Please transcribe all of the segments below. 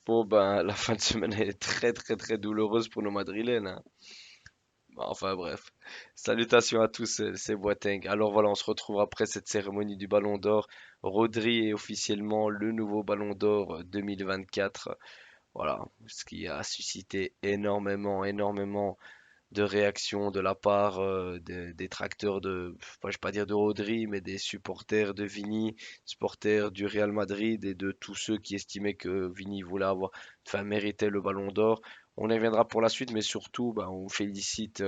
Bon, ben, la fin de semaine elle est très très très douloureuse pour nos Madrilènes, hein. Enfin bref. Salutations à tous, c'est Boateng. Alors voilà, on se retrouve après cette cérémonie du Ballon d'Or. Rodri est officiellement le nouveau Ballon d'Or 2024. Voilà, ce qui a suscité énormément de réactions de la part des détracteurs je vais pas dire de Rodri, mais des supporters de Vini, supporters du Real Madrid et de tous ceux qui estimaient que Vini voulait enfin méritait le Ballon d'Or. On y reviendra pour la suite, mais surtout, bah, on félicite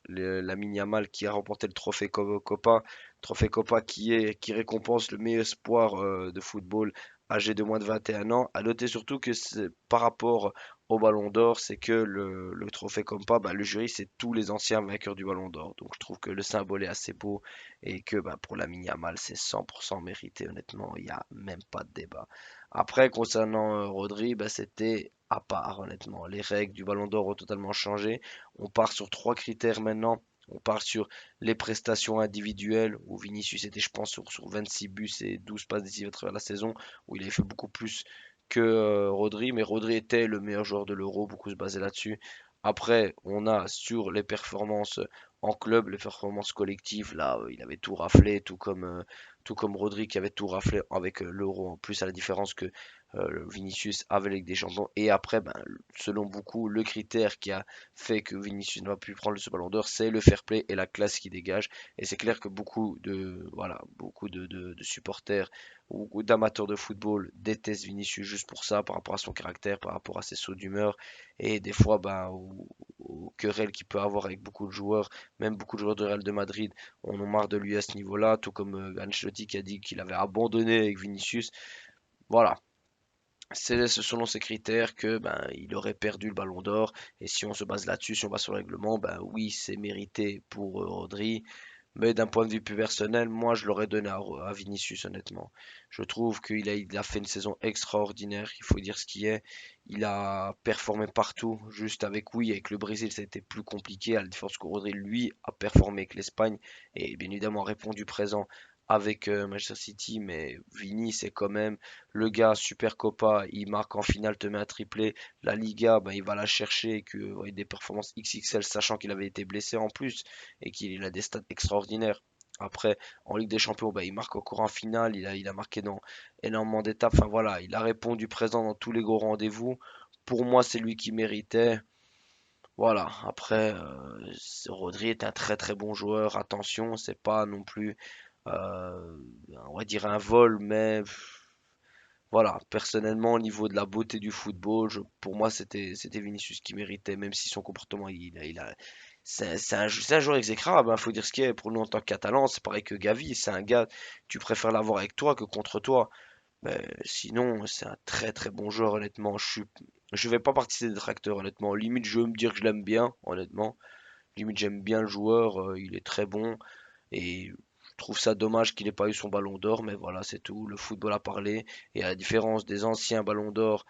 Lamine Yamal qui a remporté le trophée Copa qui récompense le meilleur espoir de football âgé de moins de 21 ans. À noter surtout que par rapport au Ballon d'Or, c'est que le trophée Compa, bah, le jury, c'est tous les anciens vainqueurs du Ballon d'Or. Donc je trouve que le symbole est assez beau et que bah, pour Lamine Yamal, c'est 100% mérité, honnêtement, il n'y a même pas de débat. Après, concernant Rodri, bah, c'était à part, honnêtement. Les règles du Ballon d'Or ont totalement changé. On part sur trois critères maintenant. On part sur les prestations individuelles, où Vinicius était, je pense, sur 26 buts et 12 passes décisives à travers la saison, où il avait fait beaucoup plus que Rodri, mais Rodri était le meilleur joueur de l'Euro, beaucoup se basaient là-dessus. Après, on a sur les performances en club, les performances collectives, là, il avait tout raflé, tout comme Rodri qui avait tout raflé avec l'Euro en plus, à la différence que Vinicius avait la Ligue des Champions. Et après, ben, selon beaucoup, le critère qui a fait que Vinicius n'a pas pu prendre ce Ballon d'Or, c'est le fair play et la classe qui dégage. Et c'est clair que beaucoup de supporters ou d'amateurs de football détestent Vinicius juste pour ça, par rapport à son caractère, par rapport à ses sauts d'humeur, et des fois ben, aux querelles qu'il peut avoir avec beaucoup de joueurs, même beaucoup de joueurs de Real de Madrid, on en marre de lui à ce niveau-là, tout comme Ancelotti qui a dit qu'il avait abandonné avec Vinicius. Voilà, c'est selon ces critères que ben, il aurait perdu le ballon d'or. Et si on se base là-dessus, si on base sur le règlement, ben oui, c'est mérité pour Rodri. Mais d'un point de vue plus personnel, moi je l'aurais donné à Vinicius, honnêtement. Je trouve il a fait une saison extraordinaire, il faut dire ce qui est. Il a performé partout, juste avec, oui, avec le Brésil, ça a été plus compliqué, à la différence que Rodri, lui, a performé avec l'Espagne et bien évidemment a répondu présent avec Manchester City. Mais Vini, c'est quand même le gars, super Copa, il marque en finale, te met un triplé. La Liga, ben, il va la chercher avec des performances XXL, sachant qu'il avait été blessé en plus et qu'il a des stats extraordinaires. Après, en Ligue des Champions, bah, il marque encore en finale, il a marqué dans énormément d'étapes. Enfin voilà, il a répondu présent dans tous les gros rendez-vous. Pour moi, c'est lui qui méritait. Voilà, après, Rodri est un très très bon joueur. Attention, c'est pas non plus, euh, on va dire un vol, mais voilà, personnellement, au niveau de la beauté du football, pour moi, c'était Vinicius qui méritait, même si son comportement, c'est un joueur exécrable, il faut dire ce qu'il est. Pour nous, en tant que Catalans, c'est pareil que Gavi, c'est un gars, tu préfères l'avoir avec toi que contre toi. Mais sinon, c'est un très très bon joueur, honnêtement. Je vais pas partie des détracteurs, honnêtement. Limite, je veux me dire que je l'aime bien, honnêtement. Limite, j'aime bien le joueur, il est très bon. Et je trouve ça dommage qu'il n'ait pas eu son ballon d'or, mais voilà, c'est tout. Le football a parlé. Et à la différence des anciens ballons d'or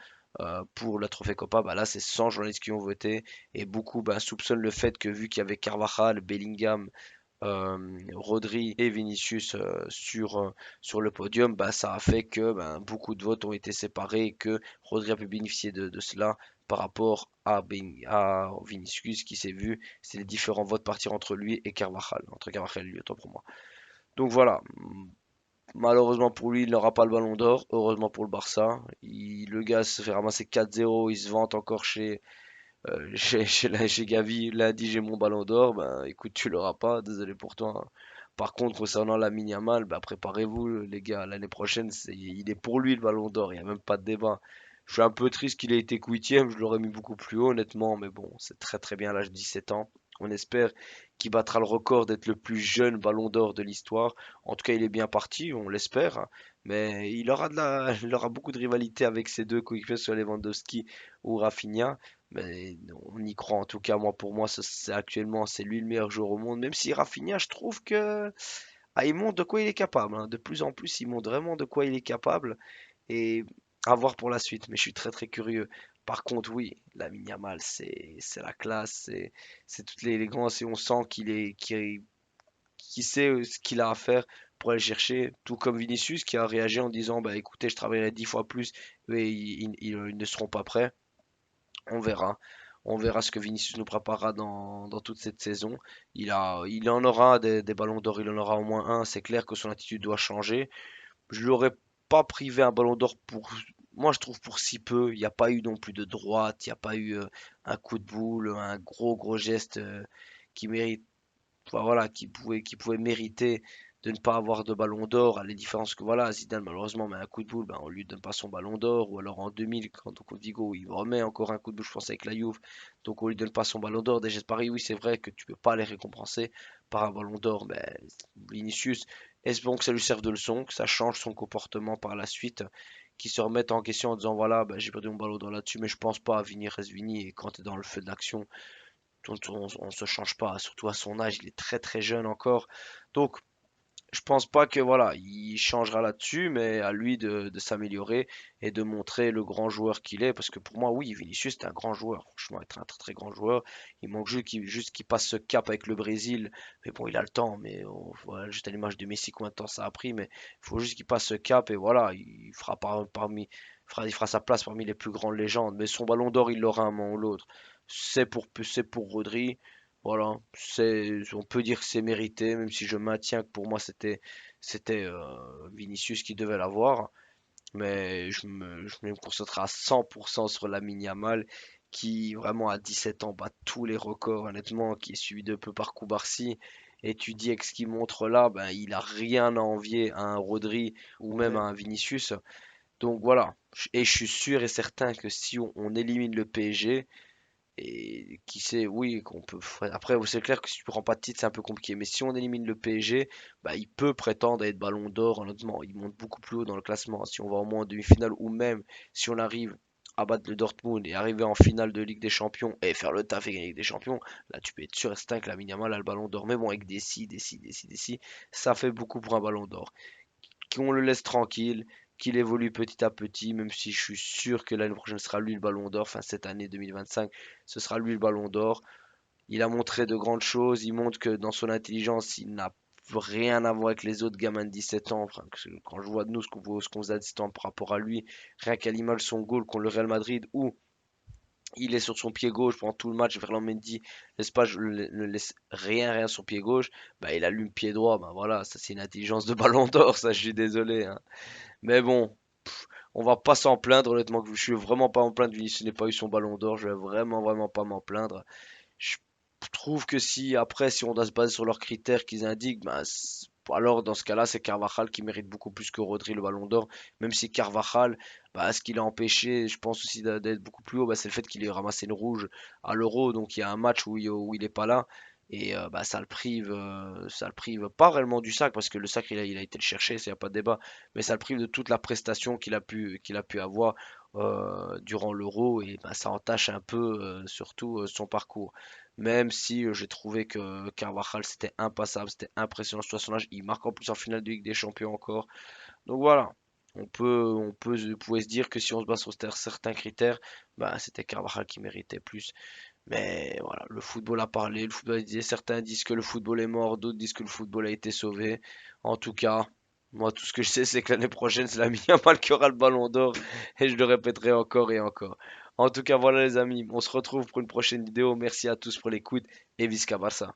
pour la Trophée Copa, bah là, c'est 100 journalistes qui ont voté. Et beaucoup bah, soupçonnent le fait que vu qu'il y avait Carvajal, Bellingham, Rodri et Vinicius sur le podium, bah, ça a fait que bah, beaucoup de votes ont été séparés et que Rodri a pu bénéficier de cela par rapport à Vinicius qui s'est vu, c'est les différents votes partir entre lui et Carvajal, entre Carvajal et lui, autant pour moi. Donc voilà, malheureusement pour lui, il n'aura pas le ballon d'or, heureusement pour le Barça. Le gars se fait ramasser 4-0, il se vante encore chez Gavi, lundi j'ai mon ballon d'or, ben écoute, tu l'auras pas, désolé pour toi, hein. Par contre, concernant la Yamal, ben, préparez-vous les gars, l'année prochaine, il est pour lui le ballon d'or, il n'y a même pas de débat. Je suis un peu triste qu'il ait été que huitième, je l'aurais mis beaucoup plus haut honnêtement, mais bon, c'est très très bien à l'âge de 17 ans. On espère qu'il battra le record d'être le plus jeune ballon d'or de l'histoire. En tout cas, il est bien parti, on l'espère, hein. Mais il aura beaucoup de rivalité avec ses deux coéquipiers sur Lewandowski ou Rafinha. Mais on y croit en tout cas, moi pour moi, actuellement c'est lui le meilleur joueur au monde. Même si Rafinha, je trouve que il montre de quoi il est capable, hein. De plus en plus, il montre vraiment de quoi il est capable et à voir pour la suite. Mais je suis très très curieux. Par contre, oui, Lamine Yamal, c'est la classe, c'est toute l'élégance et on sent qu'il sait ce qu'il a à faire pour aller chercher, tout comme Vinicius qui a réagi en disant bah écoutez, je travaillerai 10 fois plus et ils ne seront pas prêts. On verra. On verra ce que Vinicius nous préparera dans toute cette saison. Il en aura des ballons d'or, il en aura au moins un. C'est clair que son attitude doit changer. Je l'aurais pas privé un ballon d'or pour. Moi, je trouve pour si peu. Il n'y a pas eu non plus de droite, il n'y a pas eu un coup de boule, un gros geste qui mérite enfin, voilà, qui pouvait mériter de ne pas avoir de ballon d'or, à la différence que voilà, Zidane malheureusement met un coup de boule, ben, on lui donne pas son ballon d'or, ou alors en 2000, quand au Vigo, il remet encore un coup de boule, je pense, avec la Juve, donc on lui donne pas son ballon d'or. Déjà de Paris, oui, c'est vrai que tu peux pas les récompenser par un ballon d'or, mais Vinicius, espérons que ça lui serve de leçon, que ça change son comportement par la suite, qu'il se remette en question en disant voilà, ben, j'ai perdu mon ballon d'or là-dessus, mais je pense pas à Vini reste Vini, et quand tu es dans le feu de l'action, on se change pas, surtout à son âge, il est très jeune encore. Donc, je pense pas que voilà, il changera là-dessus, mais à lui de s'améliorer et de montrer le grand joueur qu'il est. Parce que pour moi, oui, Vinicius est un grand joueur, franchement, être un très grand joueur. Il manque juste qu'il passe ce cap avec le Brésil. Mais bon, il a le temps, mais voilà, juste à l'image de Messi, combien de temps ça a pris, mais il faut juste qu'il passe ce cap et voilà, il fera il fera sa place parmi les plus grandes légendes. Mais son ballon d'or, il l'aura un moment ou l'autre. C'est pour Rodri. Voilà, on peut dire que c'est mérité, même si je maintiens que pour moi c'était Vinicius qui devait l'avoir. Mais je me concentrer à 100% sur Lamine Yamal, qui vraiment à 17 ans bat tous les records, honnêtement, qui est suivi de peu par Koubarsi. Et tu dis avec ce qu'il montre là, ben, il a rien à envier à un Rodri ou même à Ouais. un Vinicius. Donc voilà, et je suis sûr et certain que si on élimine le PSG, et qui sait, oui, qu'on peut. Après, c'est clair que si tu prends pas de titre, c'est un peu compliqué. Mais si on élimine le PSG, bah, il peut prétendre à être ballon d'or, honnêtement. Il monte beaucoup plus haut dans le classement. Si on va au moins en demi-finale, ou même si on arrive à battre le Dortmund et arriver en finale de Ligue des Champions et faire le taf et gagner la Ligue des Champions, là, tu peux être sûr et certain que la Yamal a le ballon d'or. Mais bon, avec des si, ça fait beaucoup pour un ballon d'or qu'on le laisse tranquille, qu'il évolue petit à petit, même si je suis sûr que l'année prochaine sera lui le ballon d'or, enfin cette année 2025, ce sera lui le ballon d'or. Il a montré de grandes choses, il montre que dans son intelligence, il n'a rien à voir avec les autres gamins de 17 ans. Enfin, quand je vois de nous ce qu'on faisait à 17 ans par rapport à lui, rien qu'à l'image de son goal contre le Real Madrid, où il est sur son pied gauche pendant tout le match, Ferland Mendy ne laisse rien sur pied gauche, bah, il allume pied droit, bah voilà, ça c'est une intelligence de ballon d'or, ça je suis désolé, hein. Mais bon, on va pas s'en plaindre, honnêtement, que je suis vraiment pas en plaindre, Vinicius n'ait pas eu son ballon d'or, je vais vraiment pas m'en plaindre. Je trouve que si on doit se baser sur leurs critères qu'ils indiquent, ben, alors dans ce cas-là, c'est Carvajal qui mérite beaucoup plus que Rodri le ballon d'or, même si Carvajal, bah, ce qu'il a empêché, je pense aussi d'être beaucoup plus haut, bah, c'est le fait qu'il ait ramassé une rouge à l'Euro, donc il y a un match où il est pas là. Et bah, ça le prive pas réellement du sac, parce que le sac il a été le chercher, il n'y a pas de débat, mais ça le prive de toute la prestation qu'il a pu avoir durant l'Euro, et bah, ça entache un peu surtout son parcours. Même si j'ai trouvé que Carvajal c'était impassable, c'était impressionnant sur son âge, il marque en plus en finale de Ligue des Champions encore. Donc voilà, pouvait se dire que si on se base sur certains critères, bah, c'était Carvajal qui méritait plus. Mais voilà, le football a parlé, le football a dit, certains disent que le football est mort, d'autres disent que le football a été sauvé. En tout cas, moi tout ce que je sais c'est que l'année prochaine c'est la Yamal qui aura le ballon d'or et je le répéterai encore et encore. En tout cas voilà les amis, on se retrouve pour une prochaine vidéo. Merci à tous pour l'écoute et Visca Barça.